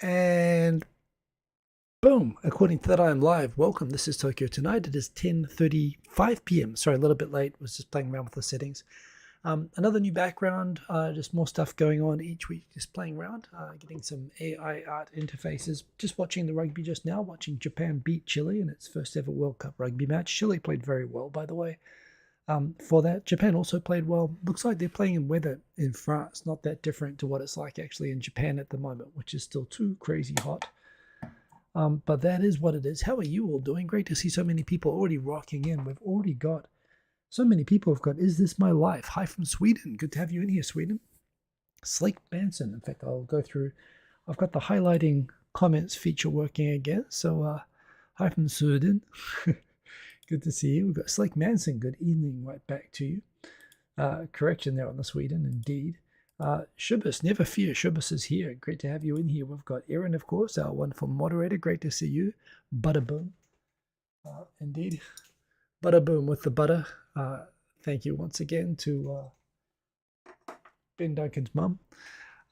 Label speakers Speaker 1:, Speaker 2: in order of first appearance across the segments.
Speaker 1: And boom, according to that, I am live. Welcome. This is Tokyo Tonight. It is 10:35 p.m. Sorry, a little bit late. Was just playing around with the settings. Another new background, just more stuff going on each week, just playing around, getting some AI art interfaces. Just watching the rugby just now, watching Japan beat Chile in its first ever World Cup rugby match. Chile played very well, by the way. For that, Japan also played well. Looks like they're playing in weather in France, not that different to what it's like actually in Japan at the moment, which is still too crazy hot. But that is what it is. How are you all doing? Great to see so many people already rocking in. We've already got so many people have got, is this my life? Hi from Sweden. Good to have you in here, Sweden. Slake Manson. In fact, I'll go through. I've got the highlighting comments feature working again. So, hi from Sweden. Good to see you. We've got Slake Manson. Good evening, right back to you. Correction there on the Sweden, indeed. Shubis, never fear. Shubis is here. Great to have you in here. We've got Erin, of course, our wonderful moderator. Great to see you. Butterboom. Indeed. Butterboom with the butter. Thank you once again to Ben Duncan's mum.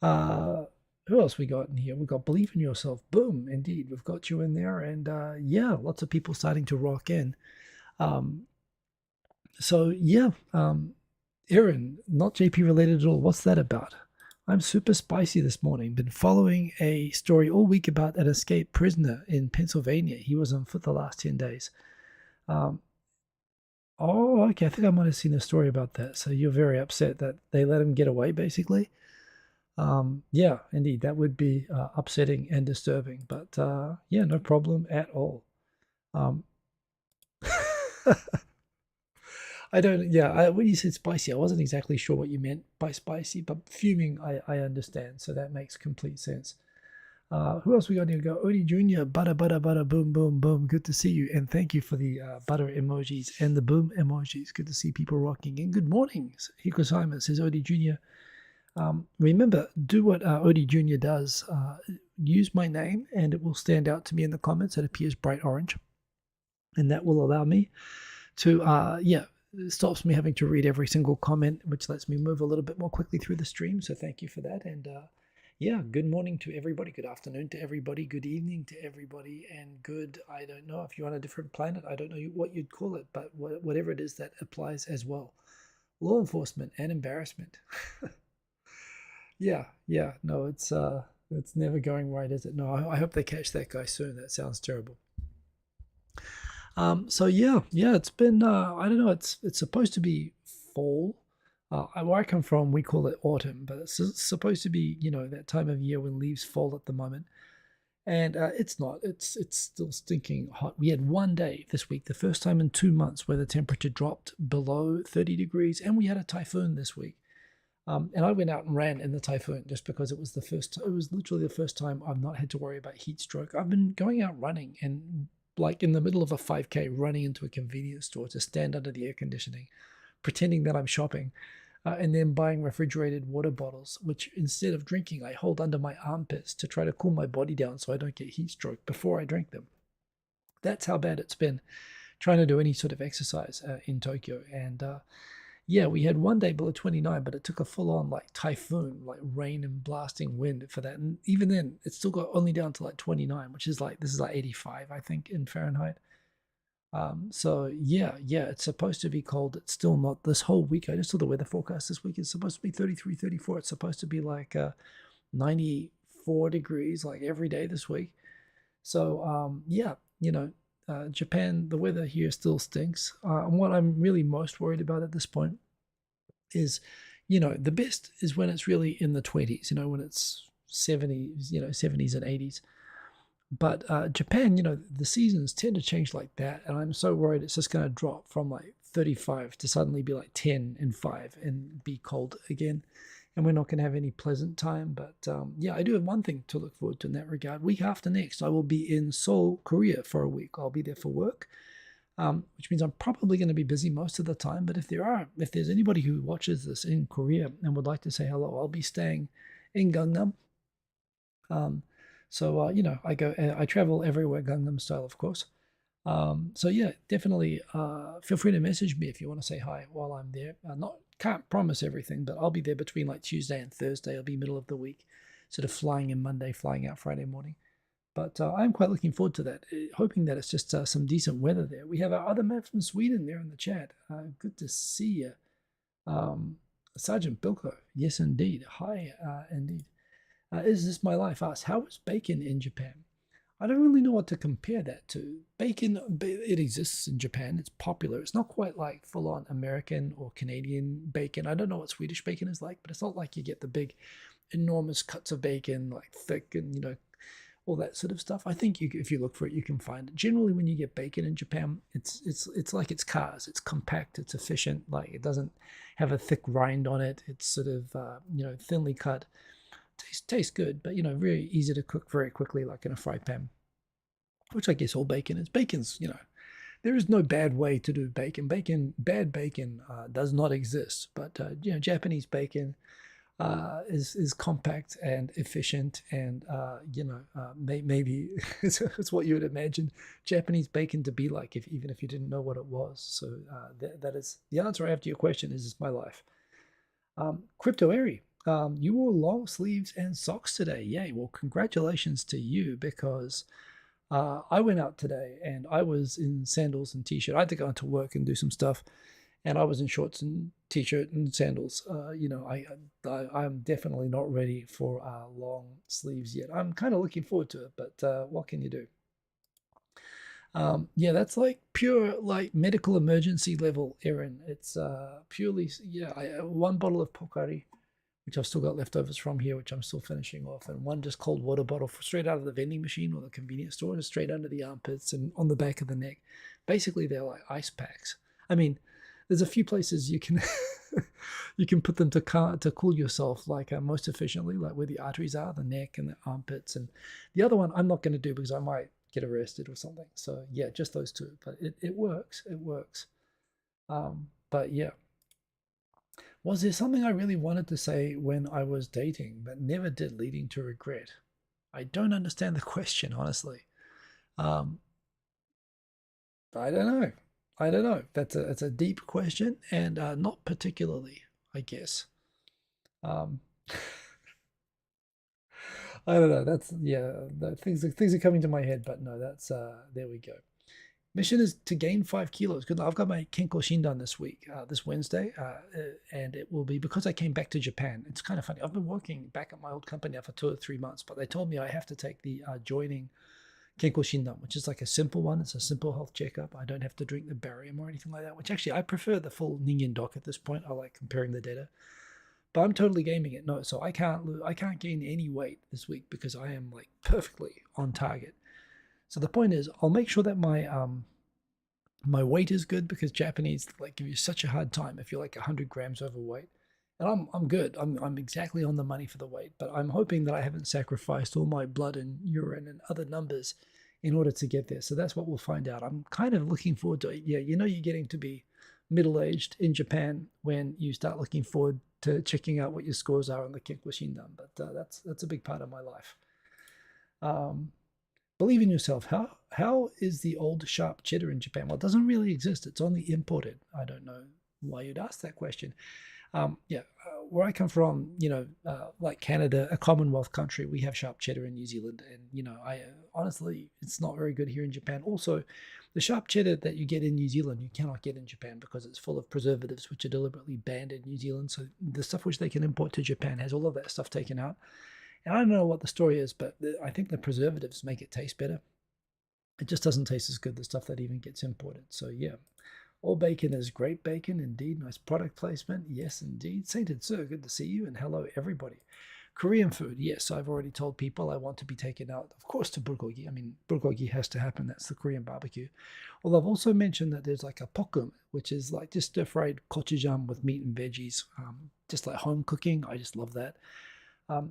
Speaker 1: Who else we got in here? We've got Believe in Yourself. Boom, indeed. We've got you in there. And yeah, lots of people starting to rock in. So yeah, Erin, not JP related at all. What's that about? I'm super spicy this morning. Been following a story all week about an escaped prisoner in Pennsylvania. He was on foot the last 10 days. Oh, okay. I think I might have seen a story about that. So you're very upset that they let him get away, basically. Yeah, indeed. That would be upsetting and disturbing. But yeah, no problem at all. I don't, yeah, when you said spicy, I wasn't exactly sure what you meant by spicy, but fuming, I understand. So that makes complete sense. Who else we got here? We got Odie Jr., butter, butter, butter, boom, boom, boom. Good to see you. And thank you for the butter emojis and the boom emojis. Good to see people rocking in. Good morning, Hiko Simon, says Odie Jr. Remember, do what Odie Jr. does. Use my name and it will stand out to me in the comments. It appears bright orange. And that will allow me to, yeah, it stops me having to read every single comment, which lets me move a little bit more quickly through the stream. So thank you for that. And yeah, good morning to everybody. Good afternoon to everybody. Good evening to everybody. And good, I don't know if you're on a different planet. I don't know what you'd call it, but whatever it is, that applies as well. Law enforcement and embarrassment. Yeah, yeah. No, it's never going right, is it? No, I hope they catch that guy soon. That sounds terrible. So yeah, it's been I don't know. It's supposed to be fall. Where I come from, we call it autumn, but it's supposed to be that time of year when leaves fall at the moment, and it's not. It's still stinking hot. We had one day this week, the first time in 2 months, where the temperature dropped below 30 degrees, and we had a typhoon this week. And I went out and ran in the typhoon just because it was the first. It was literally the first time I've not had to worry about heat stroke. I've been going out running and like in the middle of a 5K running into a convenience store to stand under the air conditioning, pretending that I'm shopping, and then buying refrigerated water bottles, which instead of drinking, I hold under my armpits to try to cool my body down so I don't get heat stroke before I drink them. That's how bad it's been trying to do any sort of exercise in Tokyo. And yeah, we had one day below 29, but it took a full-on like typhoon, like rain and blasting wind for that. And even then, it still got only down to like 29, which is like this is like 85, I think, in Fahrenheit. So yeah, it's supposed to be cold. It's still not this whole week. I just saw the weather forecast this week. It's supposed to be 33, 34. It's supposed to be like 94 degrees like every day this week. So yeah, Japan, the weather here still stinks. And what I'm really most worried about at this point is, the best is when it's really in the 20s, when it's 70s, 70s and 80s. But Japan, the seasons tend to change like that. And I'm so worried it's just going to drop from like 35 to suddenly be like 10 and 5 and be cold again. And we're not going to have any pleasant time. But yeah, I do have one thing to look forward to in that regard. Week after next, I will be in Seoul, Korea for a week. I'll be there for work, which means I'm probably going to be busy most of the time. But if there's anybody who watches this in Korea and would like to say hello, I'll be staying in Gangnam. So I travel everywhere Gangnam style, of course. So yeah, definitely feel free to message me if you want to say hi while I'm there. Can't promise everything, but I'll be there between like Tuesday and Thursday. I'll be middle of the week. sort of flying in Monday, flying out Friday morning. But I'm quite looking forward to that, hoping that it's just some decent weather there. We have our other man from Sweden there in the chat. Good to see you. Sergeant Bilko, yes indeed. Hi, indeed. Is this my life? Asks, how is bacon in Japan? I don't really know what to compare that to. Bacon, it exists in Japan. It's popular. It's not quite like full-on American or Canadian bacon. I don't know what Swedish bacon is like, but it's not like you get the big, enormous cuts of bacon, like thick and, all that sort of stuff. I think if you look for it, you can find it. Generally, when you get bacon in Japan, it's like it's cars. It's compact. It's efficient. Like it doesn't have a thick rind on it. It's sort of thinly cut. Tastes good, but very easy to cook very quickly, like in a fry pan. Which I guess all bacon is. Bacon's there is no bad way to do bacon. Bad bacon does not exist. But Japanese bacon is compact and efficient, and maybe it's what you would imagine Japanese bacon to be like, even if you didn't know what it was. So that is the answer I have to your question. Is my life. Crypto Airy, you wore long sleeves and socks today. Yay! Well, congratulations to you, because I went out today and I was in sandals and t-shirt. I had to go into work and do some stuff, and I was in shorts and t-shirt and sandals. I'm definitely not ready for long sleeves yet. I'm kind of looking forward to it, but what can you do? Yeah, that's like pure like medical emergency level, Aaron. It's purely one bottle of Pocari, which I've still got leftovers from here, which I'm still finishing off, and one just cold water bottle straight out of the vending machine or the convenience store, just straight under the armpits and on the back of the neck. Basically, they're like ice packs. I mean, there's a few places you can you can put them to cool yourself, like most efficiently, like where the arteries are, the neck and the armpits. And the other one I'm not going to do because I might get arrested or something. So yeah, just those two. But it works. It works. But yeah. Was there something I really wanted to say when I was dating, but never did, leading to regret? I don't understand the question, honestly. I don't know. I don't know. That's a deep question, and not particularly, I guess. I don't know. That's things are coming to my head, but no, that's there we go. Mission is to gain 5 kilos. Good. I've got my Kenko Shindan this week, this Wednesday, and it will be because I came back to Japan. It's kind of funny. I've been working back at my old company now for 2 or 3 months, but they told me I have to take the joining Kenko Shindan, which is like a simple one. It's a simple health checkup. I don't have to drink the barium or anything like that, which actually I prefer the full Ningen doc at this point. I like comparing the data. But I'm totally gaming it. No, so I can't gain any weight this week because I am like perfectly on target. So the point is, I'll make sure that my weight is good, because Japanese like give you such a hard time if you're like 100 grams overweight, and I'm good. I'm exactly on the money for the weight, but I'm hoping that I haven't sacrificed all my blood and urine and other numbers in order to get there. So that's what we'll find out. I'm kind of looking forward to it. Yeah, you're getting to be middle-aged in Japan when you start looking forward to checking out what your scores are on the Kenko Shindan. But that's a big part of my life. Believe in yourself. How is the old sharp cheddar in Japan? Well, it doesn't really exist. It's only imported. I don't know why you'd ask that question. Where I come from, like Canada, a Commonwealth country, we have sharp cheddar in New Zealand, and I honestly, it's not very good here in Japan. Also, the sharp cheddar that you get in New Zealand, you cannot get in Japan because it's full of preservatives, which are deliberately banned in New Zealand. So the stuff which they can import to Japan has all of that stuff taken out. And I don't know what the story is, but I think the preservatives make it taste better. It just doesn't taste as good, the stuff that even gets imported. So yeah, all bacon is great bacon. Indeed, nice product placement. Yes, indeed. Sainted Sir, good to see you, and hello, everybody. Korean food. Yes, I've already told people I want to be taken out, of course, to bulgogi. I mean, bulgogi has to happen. That's the Korean barbecue. Although I've also mentioned that there's like a pokkum, which is like just stir-fried gochujang with meat and veggies, just like home cooking. I just love that.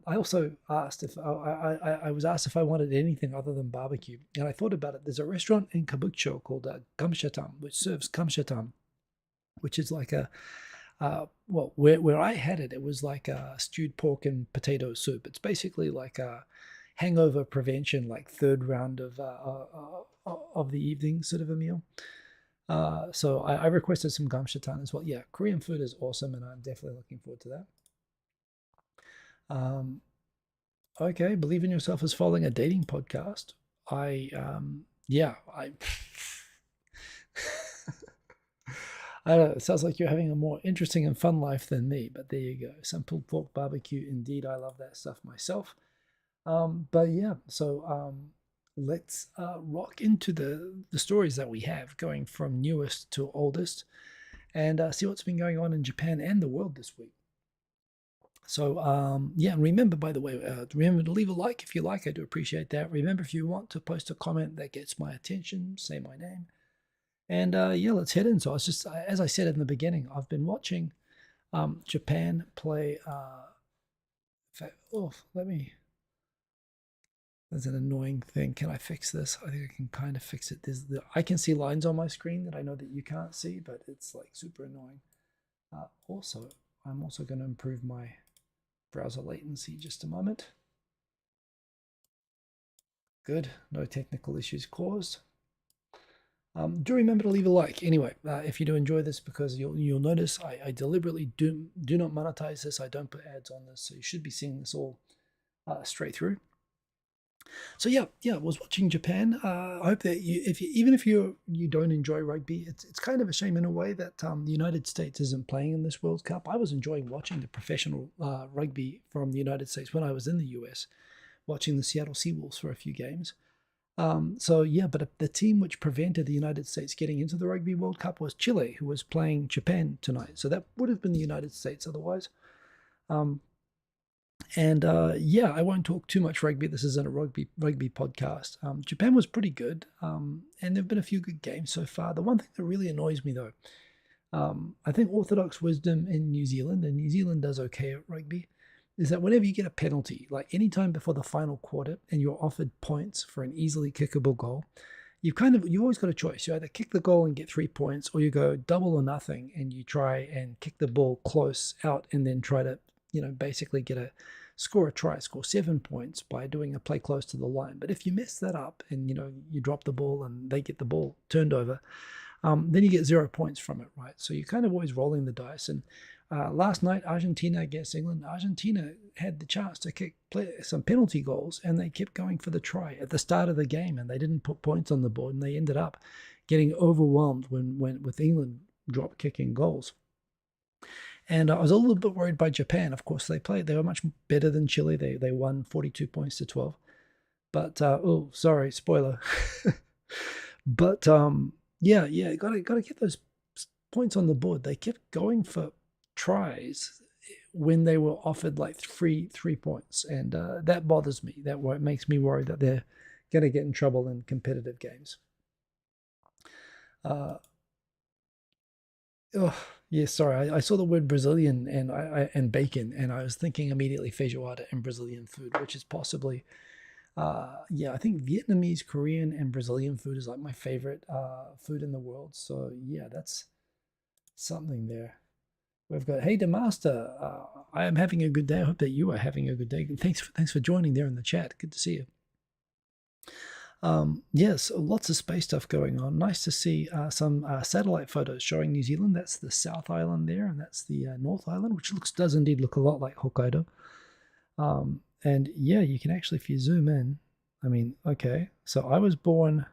Speaker 1: I also asked if I was asked if I wanted anything other than barbecue, and I thought about it. There's a restaurant in Kabukicho called Gamshatam, which serves kamshatam, which is like where I had it, it was like a stewed pork and potato soup. It's basically like a hangover prevention, like third round of the evening sort of a meal. So I requested some gamshatan as well. Yeah, Korean food is awesome, and I'm definitely looking forward to that. Okay, Believe in Yourself is following a dating podcast. Yeah, I don't know, it sounds like you're having a more interesting and fun life than me, but there you go. Some pulled pork barbecue, indeed. I love that stuff myself. But yeah, so let's rock into the stories that we have, going from newest to oldest, and see what's been going on in Japan and the world this week. So yeah, and remember, by the way, remember to leave a like if you like. I do appreciate that. Remember, if you want to post a comment that gets my attention, say my name. And yeah, let's head in. So it's just, as I said in the beginning, I've been watching Japan play. Oh, there's an annoying thing. Can I fix this? I think I can kind of fix it. I can see lines on my screen that I know that you can't see, but it's like super annoying. Also, I'm also going to improve my browser latency. Just a moment. Good. No technical issues caused. Do remember to leave a like. Anyway, if you do enjoy this, because you'll notice I deliberately do not monetize this. I don't put ads on this, so you should be seeing this all straight through. So yeah, I was watching Japan. I hope that even if you don't enjoy rugby, it's kind of a shame in a way that the United States isn't playing in this World Cup. I was enjoying watching the professional rugby from the United States when I was in the US, watching the Seattle Seawolves for a few games. So yeah, but the team which prevented the United States getting into the Rugby World Cup was Chile, who was playing Japan tonight. So that would have been the United States otherwise. Yeah, I won't talk too much rugby. This isn't a rugby podcast. Japan was pretty good, and there've been a few good games so far. The one thing that really annoys me though, I think orthodox wisdom in New Zealand, and New Zealand does okay at rugby, is that whenever you get a penalty, like any time before the final quarter, and you're offered points for an easily kickable goal, you always got a choice. You either kick the goal and get 3 points, or you go double or nothing and you try and kick the ball close out and then try to, basically score a try, score 7 points by doing a play close to the line. But if you mess that up and you drop the ball and they get the ball turned over, then you get 0 points from it, right? So you're kind of always rolling the dice. And last night, Argentina against England, Argentina had the chance to play some penalty goals, and they kept going for the try at the start of the game, and they didn't put points on the board, and they ended up getting overwhelmed with England drop kicking goals. And I was a little bit worried by Japan. Of course, they were much better than Chile. They won 42 points to 12. But oh, sorry, spoiler. But yeah, gotta get those points on the board. They kept going for tries when they were offered like three points, and that bothers me. That makes me worry that they're gonna get in trouble in competitive games. Oh, yeah, sorry. I saw the word Brazilian and bacon, and I was thinking immediately feijoada and Brazilian food, which is possibly, yeah, I think Vietnamese, Korean, and Brazilian food is like my favorite food in the world. So yeah, that's something there. We've got, hey, Demaster, I am having a good day. I hope that you are having a good day. Thanks for joining there in the chat. Good to see you. Yes, lots of space stuff going on. Nice to see some satellite photos showing New Zealand. That's the South Island there, and that's the North Island, which does indeed look a lot like Hokkaido. And yeah, you can actually, if you zoom in, I mean, okay, so I was born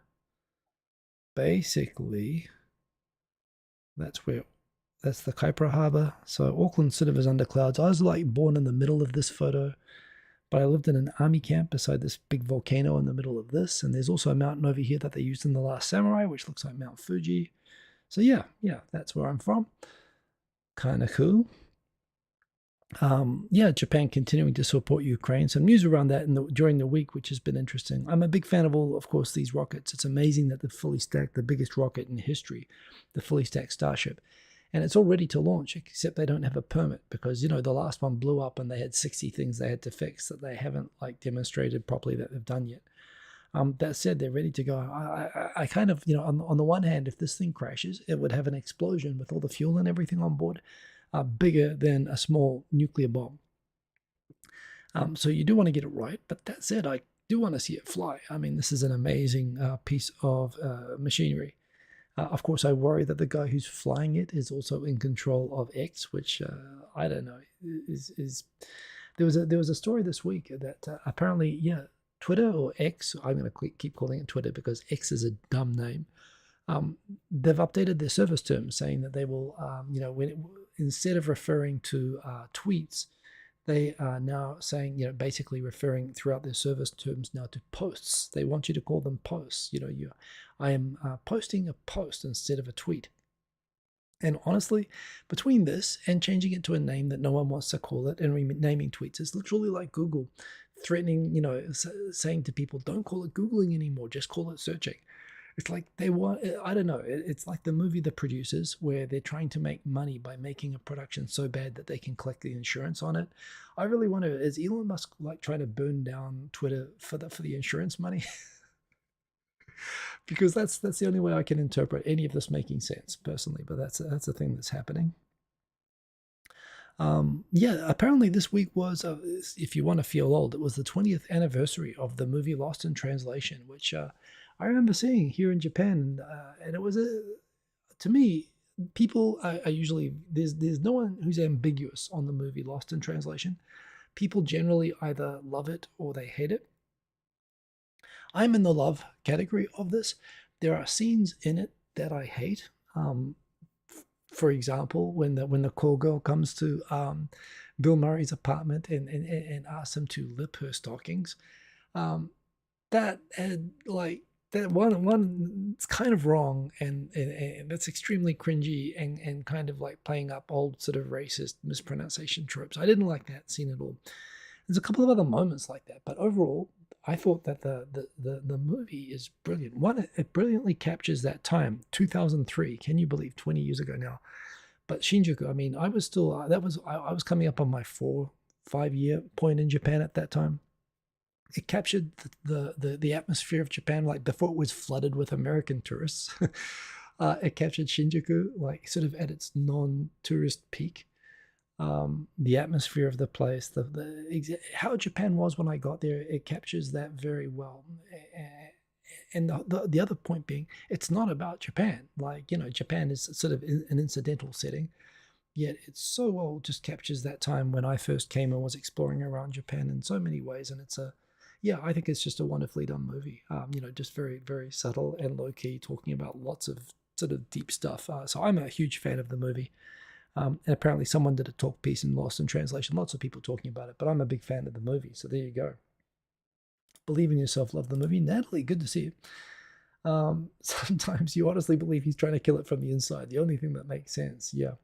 Speaker 1: basically, that's the Kaipara Harbour. So Auckland sort of is under clouds. I was like born in the middle of this photo, but I lived in an army camp beside this big volcano in the middle of this. And there's also a mountain over here that they used in The Last Samurai, which looks like Mount Fuji. So yeah, that's where I'm from. Kind of cool. Yeah, Japan continuing to support Ukraine. Some news around that during the week, which has been interesting. I'm a big fan of all, of course, these rockets. It's amazing that the biggest rocket in history, the fully stacked Starship, and it's all ready to launch, except they don't have a permit because, the last one blew up and they had 60 things they had to fix that they haven't demonstrated properly that they've done yet. That said, they're ready to go. I kind of, on the one hand, if this thing crashes, it would have an explosion with all the fuel and everything on board, bigger than a small nuclear bomb. So you do want to get it right. But that said, I do want to see it fly. I mean, this is an amazing piece of machinery. Of course, I worry that the guy who's flying it is also in control of X, which I don't know is there was a story this week that apparently, yeah, Twitter or X, I'm going to keep calling it Twitter because X is a dumb name. They've updated their service terms saying that they will, instead of referring to tweets, they are now saying, basically referring throughout their service terms now to posts. They want you to call them posts. I am posting a post instead of a tweet. And honestly, between this and changing it to a name that no one wants to call it and renaming tweets, it's literally like Google threatening, saying to people, don't call it Googling anymore, just call it searching. It's like they want, I don't know, it's like the movie The Producers, where they're trying to make money by making a production so bad that they can collect the insurance on it. I really wonder, is Elon Musk like trying to burn down Twitter for the insurance money? Because that's the only way I can interpret any of this making sense personally, but that's a thing that's happening. Apparently this week was, if you want to feel old, it was the 20th anniversary of the movie Lost in Translation, which I remember seeing here in Japan, and it was to me, people are usually there's no one who's ambiguous on the movie Lost in Translation. People generally either love it or they hate it. I'm in the love category of this. There are scenes in it that I hate. For example, when the call girl comes to Bill Murray's apartment and asks him to lip her stockings, that one it's kind of wrong and that's extremely cringy and kind of like playing up old sort of racist mispronunciation tropes. I didn't like that scene at all. There's a couple of other moments like that, but overall, I thought that the movie is brilliant. One, it brilliantly captures that time, 2003. Can you believe, 20 years ago now? But Shinjuku, I mean, I was still I was coming up on my 4-5 year point in Japan at that time. It captured the atmosphere of Japan, like before it was flooded with American tourists. It captured Shinjuku, like sort of at its non-tourist peak. The atmosphere of the place, how Japan was when I got there, it captures that very well. And the other point being, it's not about Japan. Like, Japan is sort of an incidental setting, yet it so well just captures that time when I first came and was exploring around Japan in so many ways. And I think it's just a wonderfully done movie. Just very, very subtle and low key, talking about lots of sort of deep stuff. So I'm a huge fan of the movie. And apparently someone did a talk piece in Lost in Translation. Lots of people talking about it, but I'm a big fan of the movie. So there you go. Believe in yourself, love the movie. Natalie, good to see you. Sometimes you honestly believe he's trying to kill it from the inside. The only thing that makes sense. Yeah.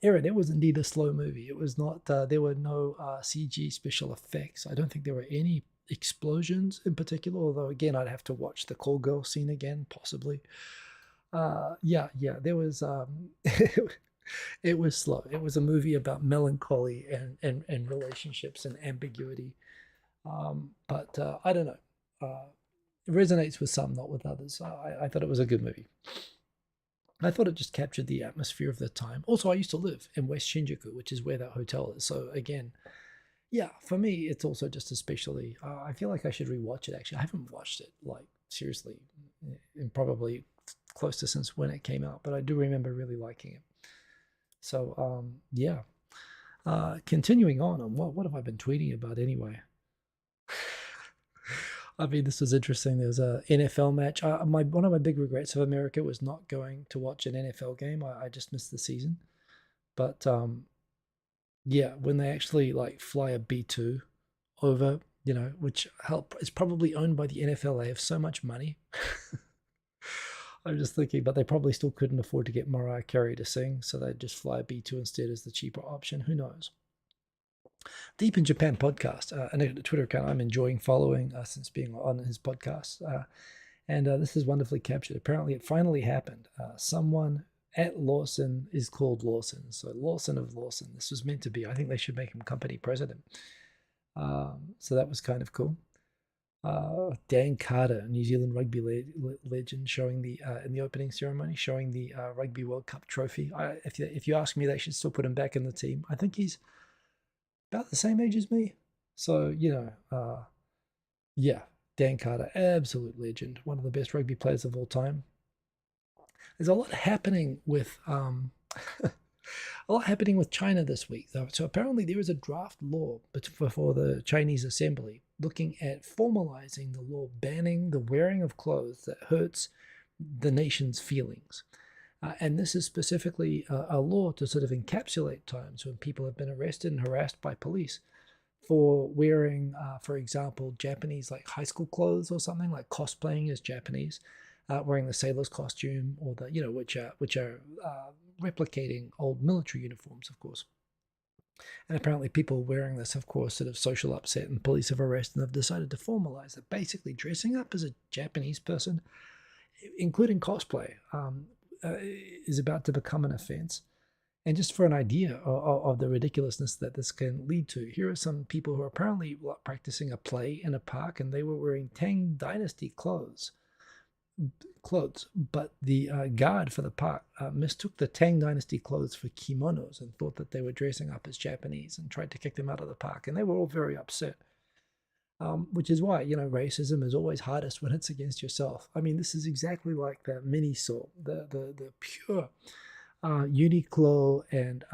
Speaker 1: Aaron, it was indeed a slow movie. It was not, there were no CG special effects. I don't think there were any explosions in particular, although again, I'd have to watch the call girl scene again, possibly. There was, it was slow. It was a movie about melancholy and relationships and ambiguity. But I don't know. It resonates with some, not with others. I thought it was a good movie. I thought it just captured the atmosphere of the time. Also, I used to live in West Shinjuku, which is where that hotel is. So again, for me, it's also just especially, I feel like I should rewatch it actually. I haven't watched it, like, seriously, in probably close to since when it came out, but I do remember really liking it. So, continuing on what have I been tweeting about anyway? I mean, this was interesting. There was a NFL match. One of my big regrets of America was not going to watch an NFL game. I just missed the season. But when they actually like fly a B-2 over, which is probably owned by the NFL. They have so much money. I'm just thinking, but they probably still couldn't afford to get Mariah Carey to sing, so they'd just fly a B2 instead as the cheaper option. Who knows? Deep in Japan podcast, a Twitter account I'm enjoying following since being on his podcast. And this is wonderfully captured. Apparently, it finally happened. Someone at Lawson is called Lawson. So Lawson of Lawson. This was meant to be. I think they should make him company president. So that was kind of cool. Dan Carter, New Zealand rugby legend, showing the in the opening ceremony, showing the Rugby World Cup trophy. If you ask me, they should still put him back in the team. I think he's about the same age as me. So, Dan Carter, absolute legend, one of the best rugby players of all time. There's a lot happening with a lot happening with China this week, though. So apparently there is a draft law before the Chinese Assembly looking at formalizing the law banning the wearing of clothes that hurts the nation's feelings. And this is specifically a law to sort of encapsulate times when people have been arrested and harassed by police for wearing, for example, Japanese like high school clothes or something, like cosplaying as Japanese, wearing the sailor's costume, or the which are replicating old military uniforms, of course. And apparently people wearing this, of course, sort of social upset, and police have arrested and have decided to formalize it. Basically, dressing up as a Japanese person, including cosplay, is about to become an offense. And just for an idea of the ridiculousness that this can lead to, here are some people who are apparently practicing a play in a park, and they were wearing Tang Dynasty clothes. But the guard for the park mistook the Tang Dynasty clothes for kimonos and thought that they were dressing up as Japanese and tried to kick them out of the park, and they were all very upset. Which is why, racism is always hardest when it's against yourself. I mean, this is exactly like the Miniso, the pure Uniqlo and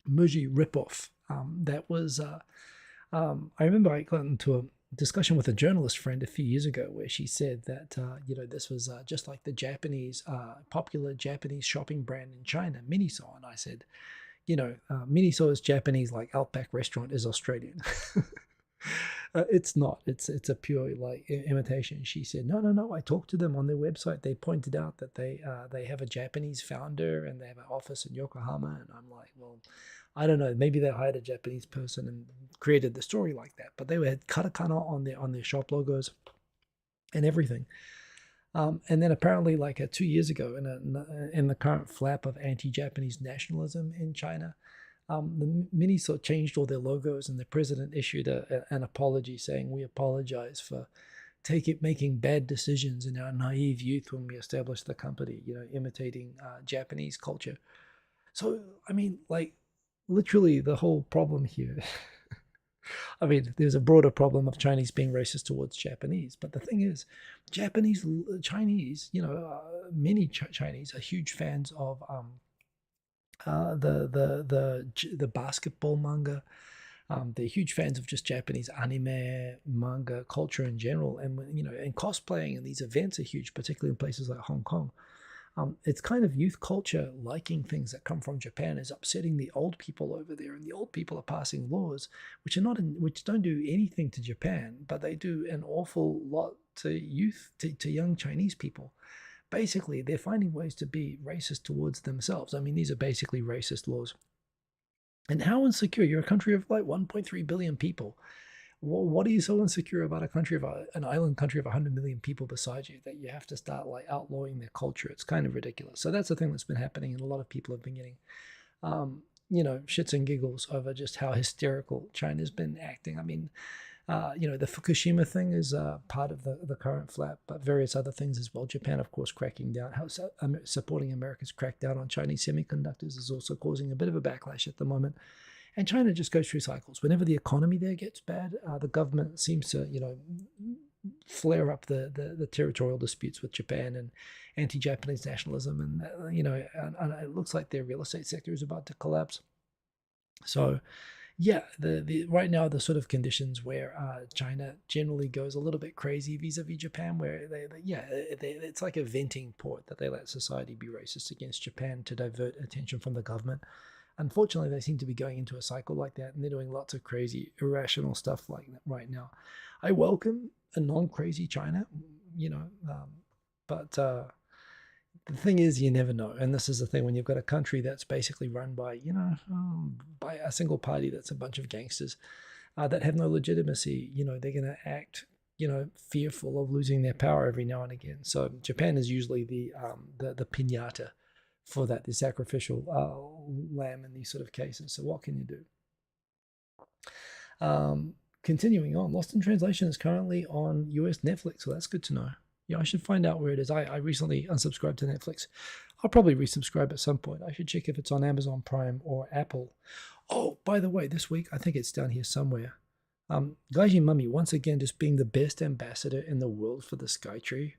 Speaker 1: Muji ripoff. That was, I remember I got into a discussion with a journalist friend a few years ago where she said that, this was just like the Japanese, popular Japanese shopping brand in China, Miniso. And I said, Miniso is Japanese like Outback Restaurant is Australian. It's not. It's a pure like imitation. She said, no. I talked to them on their website. They pointed out that they have a Japanese founder and they have an office in Yokohama. And I'm like, well, I don't know. Maybe they hired a Japanese person and created the story like that. But they had katakana on their shop logos and everything. And then apparently, like 2 years ago, in the current flap of anti-Japanese nationalism in China, the Miniso changed all their logos, and the president issued an apology saying, "We apologize for making bad decisions in our naive youth when we established the company, imitating Japanese culture." So, I mean, like, literally the whole problem here. I mean, there's a broader problem of Chinese being racist towards Japanese, but the thing is, Chinese, many Chinese are huge fans of the basketball manga. They're huge fans of just Japanese anime, manga culture in general, and and cosplaying and these events are huge, particularly in places like Hong Kong. It's kind of youth culture liking things that come from Japan is upsetting the old people over there, and the old people are passing laws which don't do anything to Japan, but they do an awful lot to youth, to young Chinese people. Basically, they're finding ways to be racist towards themselves. I mean, these are basically racist laws. And how insecure? You're a country of like 1.3 billion people. What are you so insecure about an island country of 100 million people beside you that you have to start like outlawing their culture? It's kind of ridiculous. So that's the thing that's been happening, and a lot of people have been getting, shits and giggles over just how hysterical China's been acting. I mean, the Fukushima thing is part of the current flap, but various other things as well. Japan, of course, cracking down, supporting America's crackdown on Chinese semiconductors is also causing a bit of a backlash at the moment. And China just goes through cycles. Whenever the economy there gets bad, the government seems to, flare up the territorial disputes with Japan and anti-Japanese nationalism. And, and it looks like their real estate sector is about to collapse. So, yeah, the right now the sort of conditions where China generally goes a little bit crazy vis-a-vis Japan, where it's like a venting port that they let society be racist against Japan to divert attention from the government. Unfortunately, they seem to be going into a cycle like that, and they're doing lots of crazy, irrational stuff like that right now. I welcome a non-crazy China, but the thing is, you never know. And this is the thing when you've got a country that's basically run by, by a single party that's a bunch of gangsters that have no legitimacy. They're going to act, fearful of losing their power every now and again. So Japan is usually the piñata for that, the sacrificial lamb in these sort of cases. So what can you do? Continuing on, Lost in Translation is currently on US Netflix, so that's good to know. Yeah, I should find out where it is. I recently unsubscribed to Netflix. I'll probably resubscribe at some point. I should check if it's on Amazon Prime or Apple. Oh, by the way, this week, I think it's down here somewhere. Gaijin Mummy, once again, just being the best ambassador in the world for the Skytree.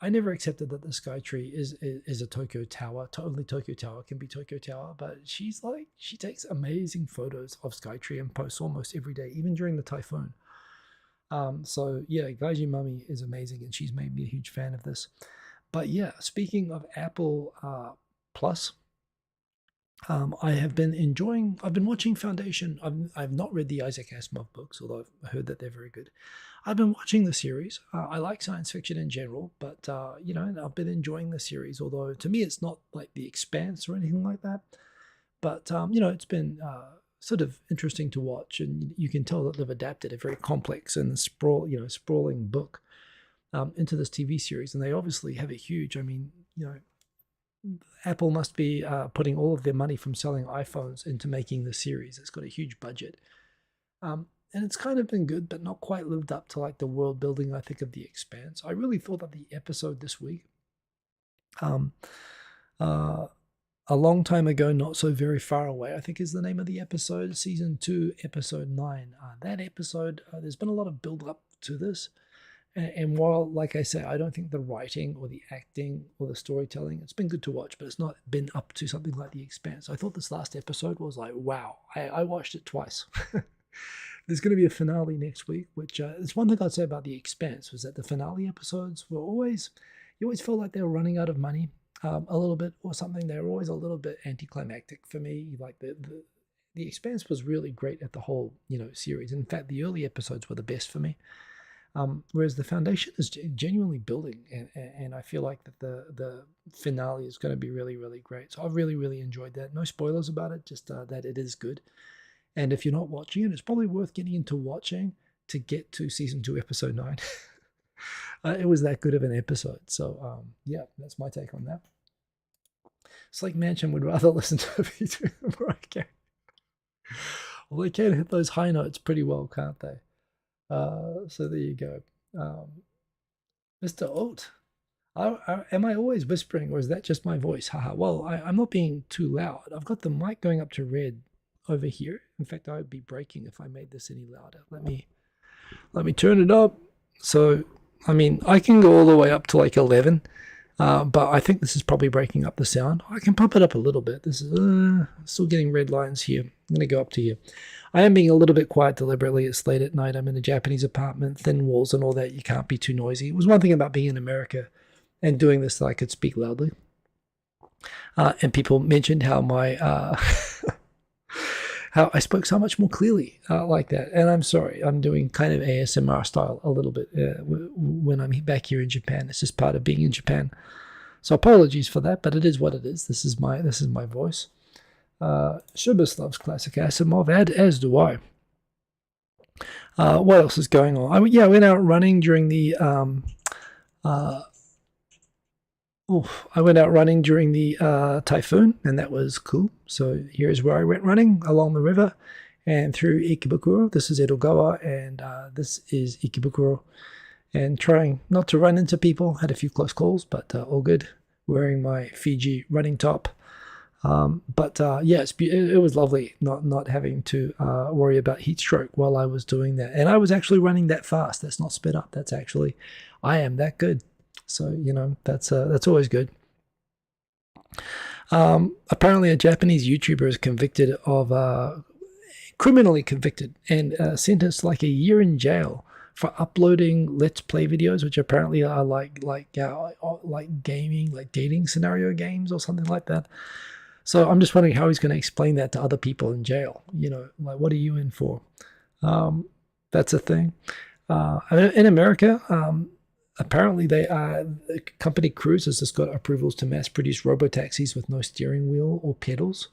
Speaker 1: I never accepted that the Sky Tree is a Tokyo Tower. Only Tokyo Tower can be Tokyo Tower, but she takes amazing photos of Sky Tree and posts almost every day, even during the typhoon. So yeah, Gaiji Mummy is amazing, and she's made me a huge fan of this. But yeah, speaking of Apple Plus, I've been watching Foundation. I've not read the Isaac Asimov books, although I've heard that they're very good. I've been watching the series. I like science fiction in general, but I've been enjoying the series. Although to me, it's not like The Expanse or anything like that. But it's been sort of interesting to watch, and you can tell that they've adapted a very complex and sprawling book into this TV series, and they obviously have a huge. Apple must be putting all of their money from selling iPhones into making the series. It's got a huge budget. And it's kind of been good, but not quite lived up to like the world building, I think, of The Expanse. I really thought that the episode this week, a long time ago, not so very far away, I think is the name of the episode, season 2, episode 9. That episode, there's been a lot of build up to this. And while, like I say, I don't think the writing or the acting or the storytelling, it's been good to watch, but it's not been up to something like The Expanse. I thought this last episode was like, wow. I watched it twice. There's going to be a finale next week, which it's one thing I'd say about The Expanse was that the finale episodes were you always felt like they were running out of money a little bit or something. They were always a little bit anticlimactic for me. Like the Expanse was really great at the whole, series. In fact, the early episodes were the best for me. Whereas the Foundation is genuinely building, and I feel like that the finale is going to be really, really great. So I've really, really enjoyed that. No spoilers about it, just that it is good. And if you're not watching it, it's probably worth getting into watching to get to season 2, episode 9. It was that good of an episode. So yeah, that's my take on that. Slake Mansion would rather listen to me doing the broadcast. Well, they can hit those high notes pretty well, can't they? So there you go. Mr. Oat, am I always whispering, or is that just my voice? Haha. Well, I'm not being too loud. I've got the mic going up to red over here. In fact, I would be breaking if I made this any louder. Let me turn it up. So, I can go all the way up to like 11, but I think this is probably breaking up the sound. I can pump it up a little bit. This is still getting red lines here. I'm going to go up to here. I am being a little bit quiet deliberately. It's late at night. I'm in a Japanese apartment, thin walls and all that. You can't be too noisy. It was one thing about being in America and doing this that I could speak loudly. And people mentioned how my how I spoke so much more clearly like that. And I'm sorry, I'm doing kind of ASMR style a little bit when I'm back here in Japan. It's just part of being in Japan. So apologies for that, but it is what it is. This is my voice. Shubis loves classic Asimov, as do I. What else is going on? I went out running during the typhoon, and that was cool. So here's where I went running along the river and through Ikebukuro. This is Edogawa, and this is Ikebukuro. And trying not to run into people. Had a few close calls, but all good. Wearing my Fiji running top. It was lovely not having to worry about heat stroke while I was doing that. And I was actually running that fast. That's not sped up. That's actually, I am that good. So, that's always good. Apparently a Japanese YouTuber is convicted of, criminally convicted and sentenced like a year in jail for uploading Let's Play videos, which apparently are like gaming, like dating scenario games or something like that. So I'm just wondering how he's going to explain that to other people in jail. Like, what are you in for? That's a thing. In America, apparently the company Cruise has just got approvals to mass produce robo-taxis with no steering wheel or pedals.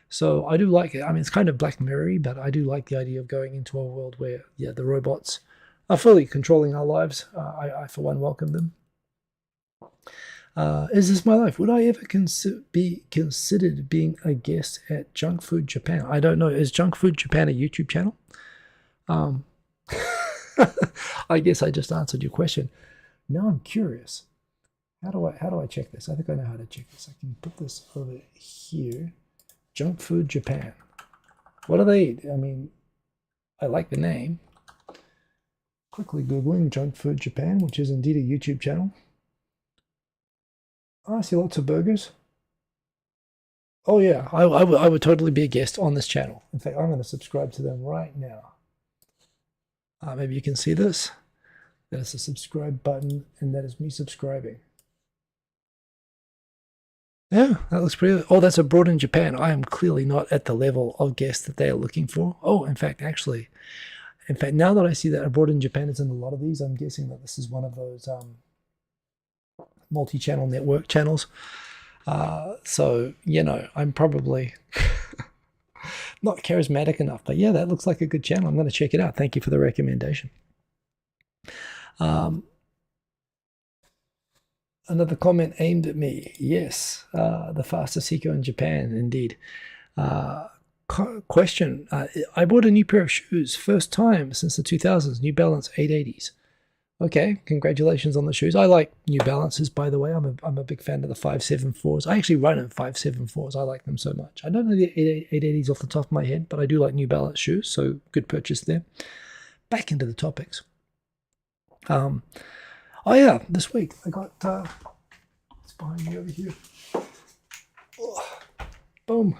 Speaker 1: So I do like it. It's kind of Black Mirror-y, but I do like the idea of going into a world where, the robots are fully controlling our lives. I for one, welcome them. Is this my life? Would I ever be considered being a guest at Junk Food Japan? I don't know. Is Junk Food Japan a YouTube channel? I guess I just answered your question. Now I'm curious. How do I check this? I think I know how to check this. I can put this over here. Junk Food Japan. What do they eat? I like the name. Quickly Googling Junk Food Japan, which is indeed a YouTube channel. I see lots of burgers. Oh yeah, I would totally be a guest on this channel. In fact, I'm going to subscribe to them right now. Maybe you can see this. That is a subscribe button, and that is me subscribing. Yeah, that looks pretty. Oh, that's abroad in Japan. I am clearly not at the level of guest that they are looking for. Oh, in fact, now that I see that abroad in Japan is in a lot of these, I'm guessing that this is one of those multi-channel network channels. So, you know, I'm probably not charismatic enough, but yeah, that looks like a good channel. I'm going to check it out. Thank you for the recommendation. Another comment aimed at me. Yes, the fastest eco in Japan, indeed. Question. I bought a new pair of shoes, first time since the 2000s, New Balance 880s. Okay, congratulations on the shoes. I like New Balances, by the way. I'm a big fan of the 574s. I actually run in 574s. I like them so much. I don't know the 880s off the top of my head, but I do like New Balance shoes, so good purchase there. Back into the topics. Oh yeah, this week I got, it's behind me over here. Oh, boom.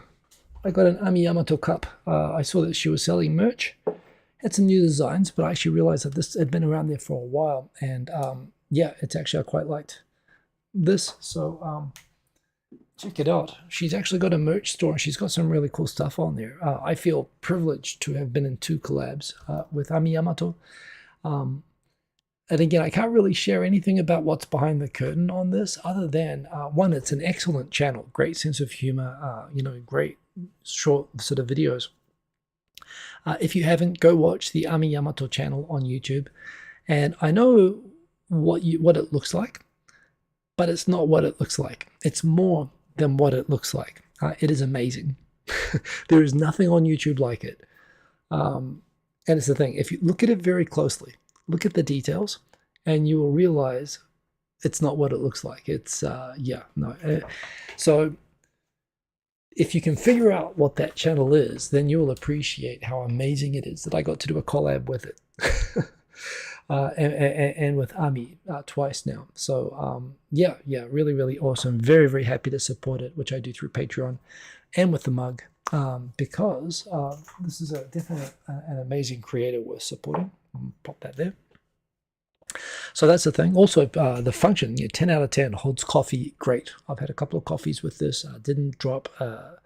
Speaker 1: I got an Ami Yamato cup. I saw that she was selling merch. Had some new designs, but I actually realized that this had been around there for a while. And yeah, it's actually, I quite liked this. So check it out. She's actually got a merch store and she's got some really cool stuff on there. I feel privileged to have been in 2 collabs with Ami Yamato. And again, I can't really share anything about what's behind the curtain on this other than, one, it's an excellent channel, great sense of humor, you know, great short sort of videos. If you haven't, go watch the Ami Yamato channel on YouTube. And I know what it looks like, but it's not what it looks like. It's more than what it looks like. It is amazing. There is nothing on YouTube like it. And it's the thing, if you look at it very closely, look at the details, and you will realize it's not what it looks like. It's, yeah, no. So if you can figure out what that channel is, then you will appreciate how amazing it is that I got to do a collab with it. And with Ami twice now. So yeah, really, really awesome. Very, very happy to support it, which I do through Patreon and with the mug, because this is definitely an amazing creator worth supporting. Pop that there. So that's the thing. Also, the function, 10 out of 10, holds coffee great. I've had a couple of coffees with this. Didn't drop a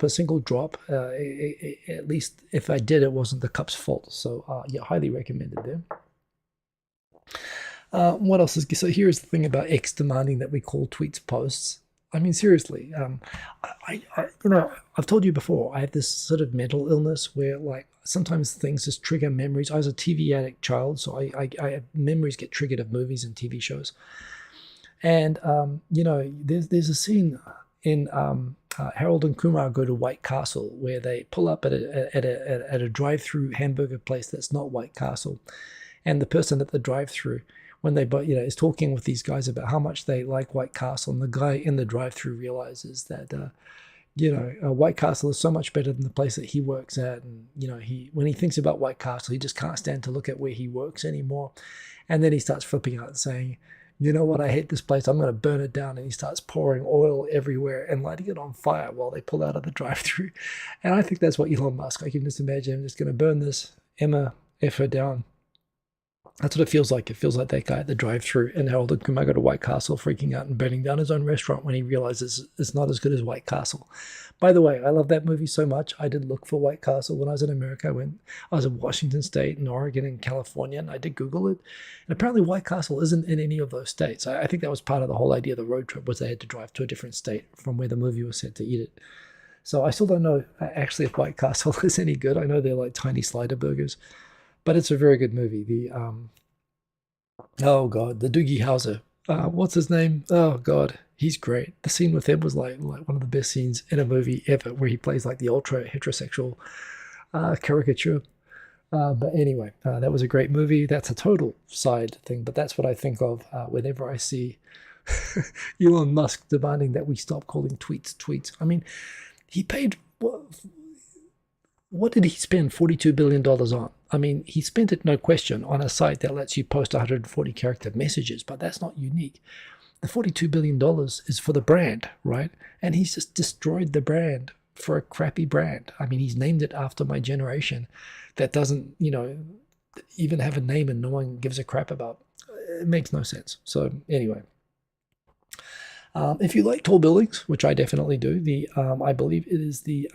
Speaker 1: single drop. At least if I did, it wasn't the cup's fault. So yeah, highly recommended there. What else is, so here's the thing about X demanding that we call tweets posts. I mean, seriously, you know, I've told you before, I have this sort of mental illness where, like, sometimes things just trigger memories. I was a TV addict child, so I memories get triggered of movies and TV shows. And you know, there's a scene in Harold and Kumar Go to White Castle where they pull up at a drive-through hamburger place that's not White Castle, and the person at the drive-through, when they, you know, is talking with these guys about how much they like White Castle, and the guy in the drive-through realizes that you know, White Castle is so much better than the place that he works at, and you know, when he thinks about White Castle, he just can't stand to look at where he works anymore, and then he starts flipping out and saying, you know what, I hate this place, I'm going to burn it down, and he starts pouring oil everywhere and lighting it on fire while they pull out of the drive-through. And I think that's what Elon Musk, I can just imagine him just going to burn this F her down. That's what it feels like. It feels like that guy at the drive-through in Harold and Kumar Go to White Castle freaking out and burning down his own restaurant when he realizes it's not as good as White Castle. By the way, I love that movie so much. I did look for White Castle when I was in America. I was in Washington State and Oregon and California, and I did Google it. And apparently White Castle isn't in any of those states. I think that was part of the whole idea of the road trip, was they had to drive to a different state from where the movie was set to eat it. So I still don't know actually if White Castle is any good. I know they're like tiny slider burgers. But it's a very good movie. The oh god, the Doogie Howser. What's his name? Oh god, he's great. The scene with him was like one of the best scenes in a movie ever, where he plays like the ultra heterosexual caricature. But anyway, that was a great movie. That's a total side thing, but that's what I think of whenever I see Elon Musk demanding that we stop calling tweets tweets. I mean, he paid. What did he spend $42 billion on? I mean, he spent it, no question, on a site that lets you post 140 character messages, but that's not unique. the $42 billion is for the brand, right? And he's just destroyed the brand for a crappy brand. I mean, he's named it after my generation that doesn't, even have a name and no one gives a crap about. It makes no sense. So anyway, if you like tall buildings, which I definitely do, I believe it is the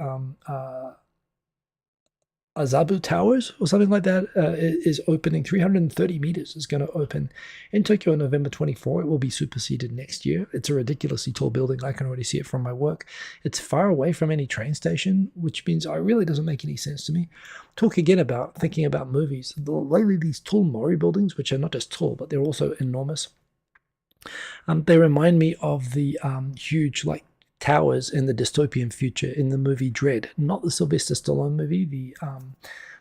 Speaker 1: Azabu Towers or something like that is opening. 330 meters is going to open in Tokyo on November 24. It will be superseded next year. It's a ridiculously tall building. I can already see it from my work. It's far away from any train station, which means it really doesn't make any sense to me. Talk again about thinking about movies. Lately, these tall Mori buildings, which are not just tall, but they're also enormous. They remind me of the huge, towers in the dystopian future in the movie Dredd, not the Sylvester Stallone movie, the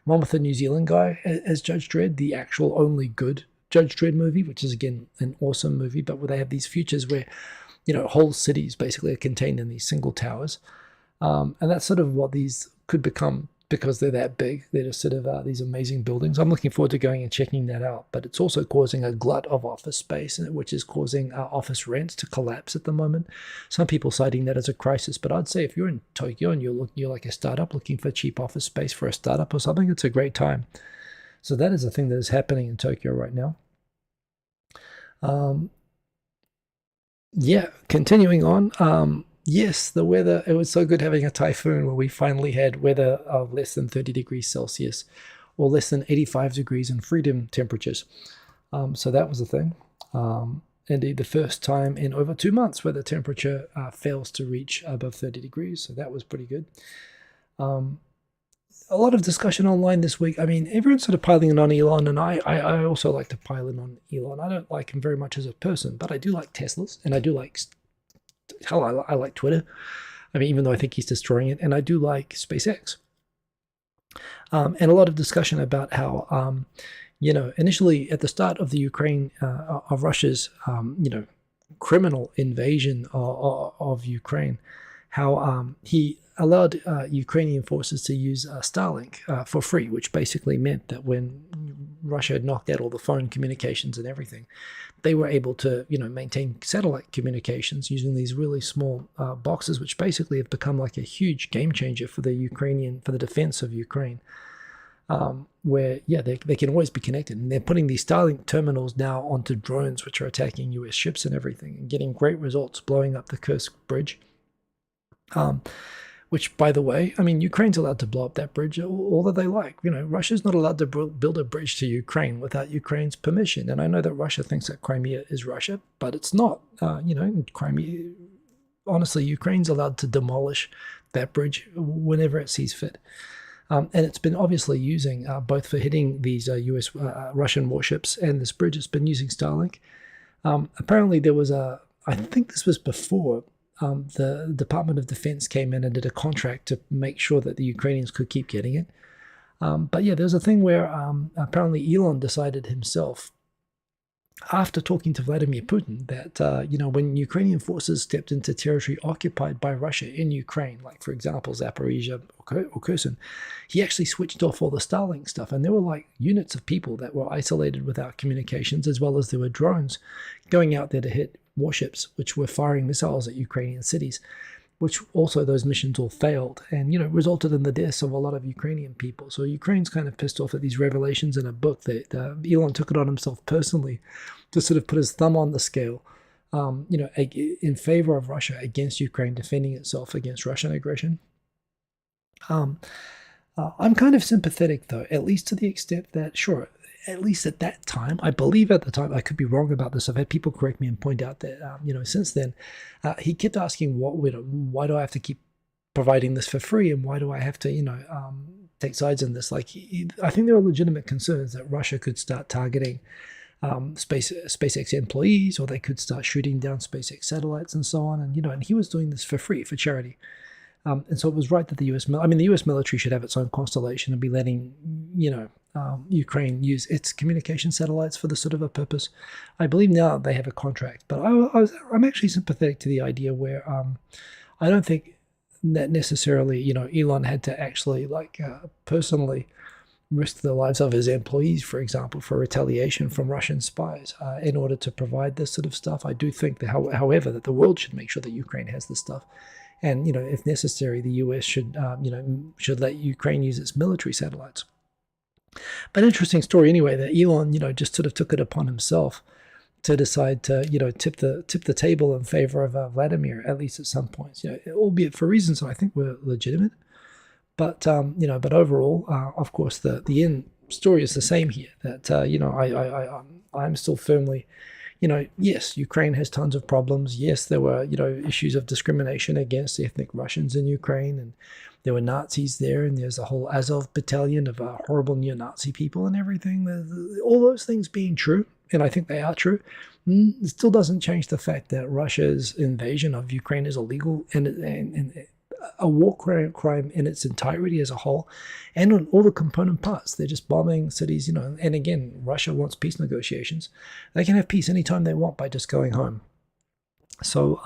Speaker 1: one with the New Zealand guy as Judge Dredd, the actual only good Judge Dredd movie, which is again an awesome movie, but where they have these futures where whole cities basically are contained in these single towers, and that's sort of what these could become because they're that big. They're just sort of these amazing buildings. I'm looking forward to going and checking that out, but it's also causing a glut of office space, which is causing office rents to collapse at the moment. Some people citing that as a crisis, but I'd say if you're in Tokyo and you're like a startup looking for cheap office space for a startup or something, it's a great time. So that is a thing that is happening in Tokyo right now. Yeah, continuing on. Yes, the weather, it was so good having a typhoon where we finally had weather of less than 30 degrees Celsius or less than 85 degrees in freedom temperatures. So that was a thing. Indeed, the first time in over 2 months where the temperature fails to reach above 30 degrees. So that was pretty good. A lot of discussion online this week. I mean, everyone's sort of piling in on Elon, and I also like to pile in on Elon. I don't like him very much as a person, but I do like Teslas, and I do like... Hell, I like Twitter. I mean, even though I think he's destroying it, and I do like SpaceX. And a lot of discussion about how, initially at the start of the Ukraine, of Russia's, criminal invasion of Ukraine, how he allowed Ukrainian forces to use Starlink for free, which basically meant that when Russia had knocked out all the phone communications and everything, they were able to, maintain satellite communications using these really small boxes, which basically have become like a huge game changer for the defense of Ukraine. Where they can always be connected, and they're putting these Starlink terminals now onto drones, which are attacking US ships and everything, and getting great results, blowing up the Kursk bridge. Which, by the way, I mean, Ukraine's allowed to blow up that bridge all that they like. Russia's not allowed to build a bridge to Ukraine without Ukraine's permission. And I know that Russia thinks that Crimea is Russia, but it's not. Crimea, honestly, Ukraine's allowed to demolish that bridge whenever it sees fit. And it's been obviously using, both for hitting these Russian warships and this bridge, it's been using Starlink. Apparently there was I think this was before the Department of Defense came in and did a contract to make sure that the Ukrainians could keep getting it. But yeah, there's a thing where apparently Elon decided himself, after talking to Vladimir Putin, that when Ukrainian forces stepped into territory occupied by Russia in Ukraine, like for example Zaporizhia or Kherson, he actually switched off all the Starlink stuff, and there were like units of people that were isolated without communications, as well as there were drones going out there to hit warships which were firing missiles at Ukrainian cities, which also those missions all failed and resulted in the deaths of a lot of Ukrainian people. So Ukraine's kind of pissed off at these revelations in a book that Elon took it on himself personally to sort of put his thumb on the scale, in favor of Russia against Ukraine defending itself against Russian aggression. I'm kind of sympathetic, though, at least to the extent that, sure, at least at that time, I believe at the time, I could be wrong about this, I've had people correct me and point out that, since then, he kept asking, why do I have to keep providing this for free, and why do I have to, take sides in this? Like, I think there are legitimate concerns that Russia could start targeting SpaceX employees, or they could start shooting down SpaceX satellites and so on, and he was doing this for free, for charity. And so it was right that the U.S. military should have its own constellation and be letting, Ukraine use its communication satellites for this sort of a purpose. I believe now they have a contract, but I'm actually sympathetic to the idea where I don't think that necessarily, Elon had to actually personally risk the lives of his employees, for example, for retaliation from Russian spies in order to provide this sort of stuff. I do think that, however, that the world should make sure that Ukraine has this stuff. And, if necessary, the US should, should let Ukraine use its military satellites. But interesting story anyway, that Elon, just sort of took it upon himself to decide to, tip the table in favor of Vladimir, at least at some points, albeit for reasons that I think were legitimate. But, but overall, of course, the end story is the same here, that, I'm still firmly, yes, Ukraine has tons of problems. Yes, there were, issues of discrimination against ethnic Russians in Ukraine, and there were Nazis there, and there's a whole Azov battalion of horrible neo-Nazi people and everything. All those things being true, and I think they are true, it still doesn't change the fact that Russia's invasion of Ukraine is illegal and a war crime in its entirety as a whole, and on all the component parts. They're just bombing cities, and again, Russia wants peace negotiations. They can have peace anytime they want by just going home. So,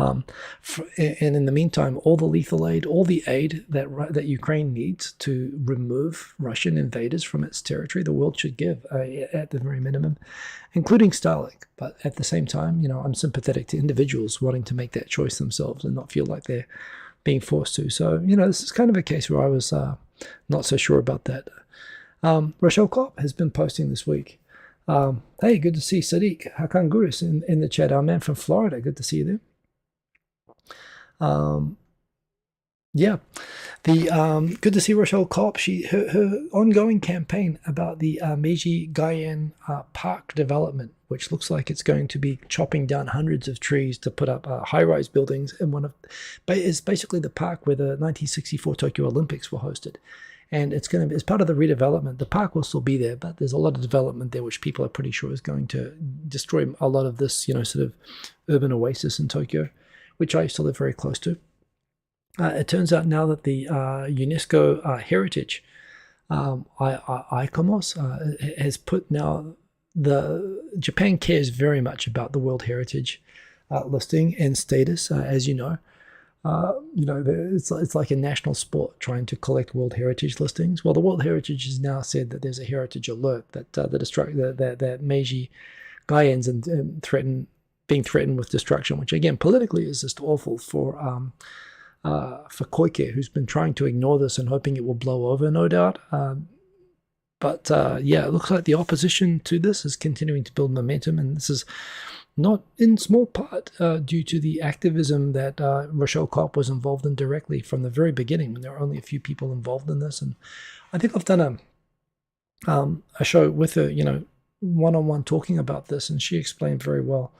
Speaker 1: and in the meantime, all the lethal aid, all the aid that Ukraine needs to remove Russian invaders from its territory, the world should give at the very minimum, including Starlink. But at the same time, I'm sympathetic to individuals wanting to make that choice themselves and not feel like they're being forced to. So, this is kind of a case where I was not so sure about that. Rochelle Kopp has been posting this week. Hey, good to see Sadiq Hakan Guris in the chat. Our man from Florida. Good to see you there. Yeah, good to see Rochelle Kopp. Her ongoing campaign about the Meiji Gaien Park development, which looks like it's going to be chopping down hundreds of trees to put up high-rise buildings in it's basically the park where the 1964 Tokyo Olympics were hosted. And it's part of the redevelopment. The park will still be there, but there's a lot of development there, which people are pretty sure is going to destroy a lot of this, sort of urban oasis in Tokyo, which I used to live very close to. It turns out now that the UNESCO heritage, ICOMOS, has put now Japan cares very much about the World Heritage listing and status, as you know. It's like a national sport trying to collect World Heritage listings. Well, the World Heritage has now said that there's a heritage alert that Meiji Gaien's and being threatened with destruction, which again politically is just awful for Koike, who's been trying to ignore this and hoping it will blow over, no doubt. But it looks like the opposition to this is continuing to build momentum, and this is not in small part due to the activism that Rochelle Kopp was involved in directly from the very beginning, when there were only a few people involved in this. And I think I've done a show with her, one-on-one talking about this, and she explained very well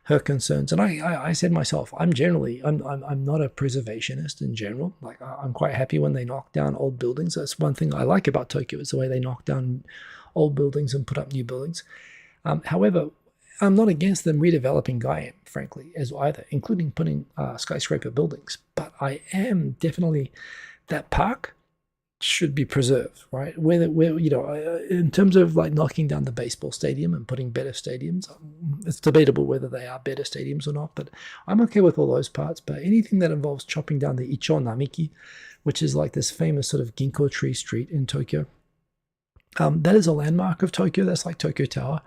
Speaker 1: her concerns. And I said myself, I'm not a preservationist in general. Like, I'm quite happy when they knock down old buildings. That's one thing I like about Tokyo, is the way they knock down old buildings and put up new buildings. However, I'm not against them redeveloping Gaien, frankly, as either, including putting skyscraper buildings. But I am definitely, that park should be preserved, right? Where in terms of like knocking down the baseball stadium and putting better stadiums, it's debatable whether they are better stadiums or not. But I'm okay with all those parts. But anything that involves chopping down the Icho Namiki, which is like this famous sort of ginkgo tree street in Tokyo, that is a landmark of Tokyo. That's like Tokyo Tower.